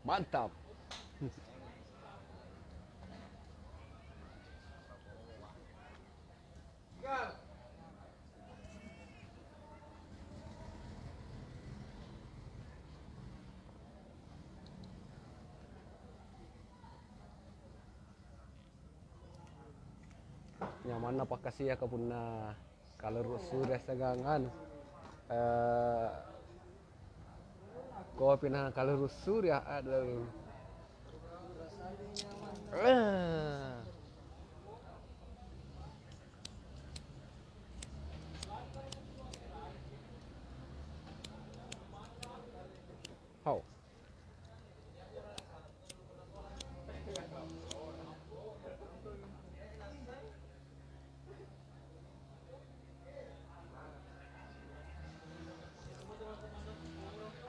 Mantap. Nyaman apa kasih ya kabunna kalau surya segangan eh kopi nah kalau surya ada eh how.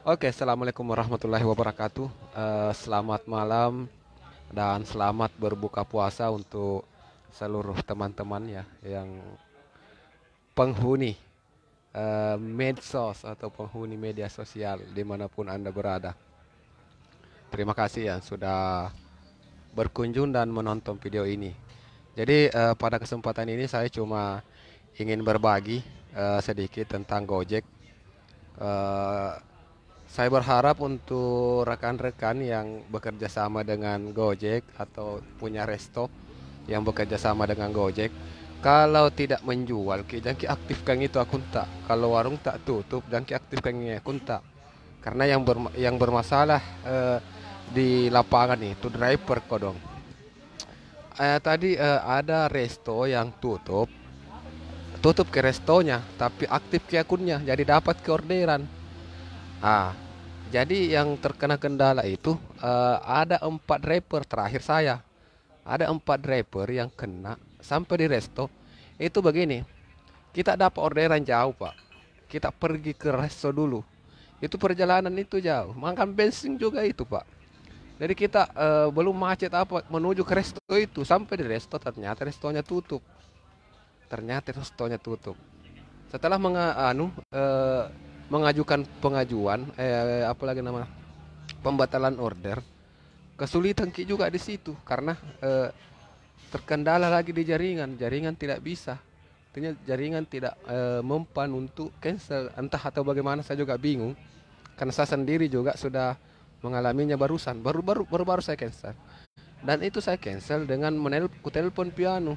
Oke, assalamualaikum warahmatullahi wabarakatuh. Selamat malam dan selamat berbuka puasa untuk seluruh teman-teman ya yang penghuni medsos atau penghuni media sosial dimanapun Anda berada. Terima kasih ya sudah berkunjung dan menonton video ini. Jadi pada kesempatan ini saya cuma ingin berbagi sedikit tentang Gojek. Eh, saya berharap untuk rekan-rekan yang bekerja sama dengan Gojek atau punya resto yang bekerja sama dengan Gojek, kalau tidak menjual, jangan aktifkan itu akun tak. Kalau warung tak tutup, jangan aktifkan akun tak. Karena yang bermasalah di lapangan itu driver kodong. Tadi ada resto yang tutup ke restonya, tapi aktif ke akunnya, jadi dapat ke orderan. Ah, jadi yang terkena kendala itu ada 4 driver terakhir saya. Ada 4 driver yang kena sampai di resto. Itu begini, kita dapat orderan jauh pak. Kita pergi ke resto dulu. Itu perjalanan itu jauh, makan bensin juga itu pak. Jadi kita belum macet apa menuju ke resto itu sampai di resto ternyata restonya tutup. Ternyata restonya tutup. Setelah mengajukan pengajuan apalagi nama pembatalan order, kesulitan juga di situ karena terkendala lagi di jaringan tidak bisa. Artinya jaringan tidak mempan untuk cancel entah atau bagaimana saya juga bingung karena saya sendiri juga sudah mengalaminya baru saya cancel. Dan itu saya cancel dengan ku telepon piano,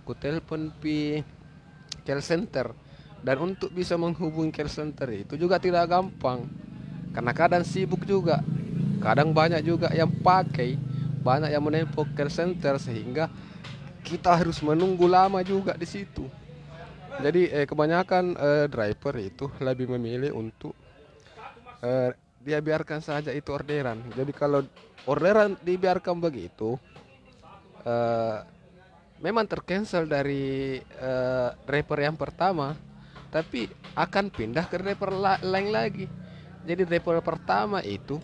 ku telepon pi call center. Dan untuk bisa menghubungi call center itu juga tidak gampang. Karena kadang sibuk juga. Kadang banyak juga yang pakai, banyak yang menelpon call center sehingga kita harus menunggu lama juga di situ. Jadi kebanyakan driver itu lebih memilih untuk dia biarkan saja itu orderan. Jadi kalau orderan dibiarkan begitu, eh, memang tercancel dari driver yang pertama, tapi akan pindah ke driver lain lagi. Jadi driver pertama itu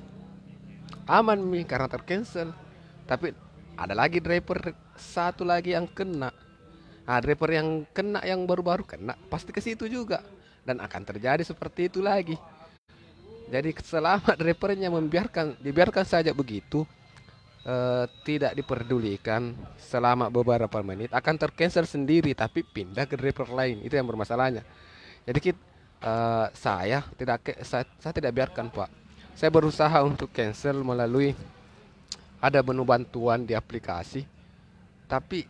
aman nih karena tercancel, tapi ada lagi driver satu lagi yang kena. Nah, driver yang kena yang baru-baru kena pasti ke situ juga dan akan terjadi seperti itu lagi. Jadi selama drivernya dibiarkan saja begitu, tidak diperdulikan selama beberapa menit akan tercancel sendiri tapi pindah ke driver lain itu yang bermasalahnya. Jadi saya tidak biarkan pak. Saya berusaha untuk cancel melalui ada menu bantuan di aplikasi, tapi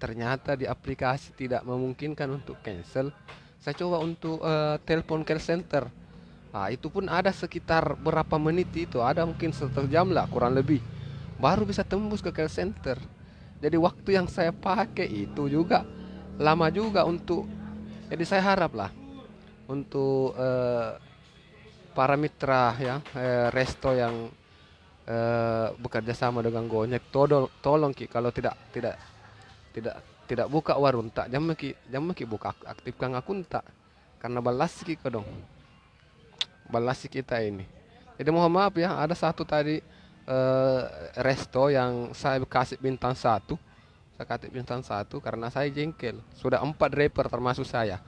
ternyata di aplikasi tidak memungkinkan untuk cancel. Saya coba untuk telepon call center. Nah, itu pun ada sekitar berapa menit itu, ada mungkin 1 jam lah kurang lebih, baru bisa tembus ke call center. Jadi waktu yang saya pakai itu juga lama juga untuk. Jadi saya harap lah untuk para mitra ya resto yang bekerja sama dengan Gojek, tolong ki kalau tidak tidak buka warung tak jam ki buka aktifkan akun tak karena balas ki dong balas kita ini. Jadi mohon maaf ya, ada satu tadi eh, resto yang saya kasih bintang satu. Saya kasih bintang satu karena saya jengkel. Sudah 4 driver termasuk saya.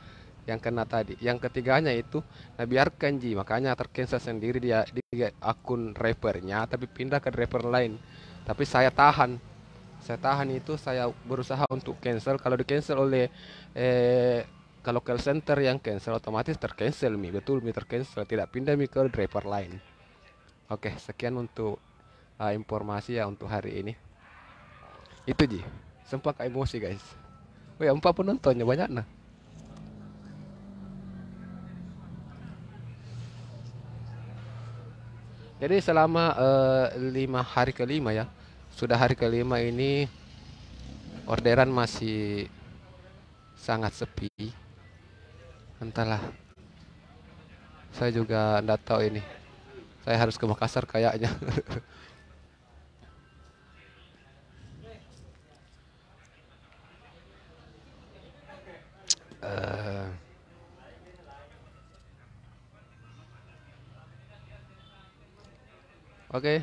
yang kena tadi. Yang ketiganya itu, nah biarkan Ji, makanya tercancel sendiri dia di akun drivernya, tapi pindah ke driver lain. Tapi saya tahan itu, saya berusaha untuk cancel. Kalau di cancel oleh eh, kalau call center yang cancel, otomatis tercancel mi, betul mi tercancel, tidak pindah mi ke driver lain. Oke, sekian untuk informasi ya untuk hari ini. Itu Ji, sempat emosi guys. Wih, 4 penontonnya banyak nah. Jadi selama 5 hari kelima ya, sudah hari kelima ini orderan masih sangat sepi. Entahlah, saya juga nggak tahu ini. Saya harus ke Makassar kayaknya. Eh, Oke,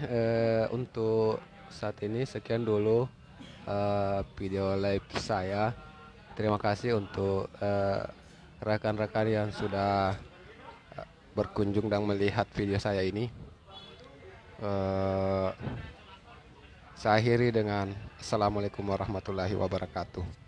untuk saat ini sekian dulu video live saya. Terima kasih untuk rekan-rekan yang sudah berkunjung dan melihat video saya ini. Eh, saya akhiri dengan Assalamualaikum warahmatullahi wabarakatuh.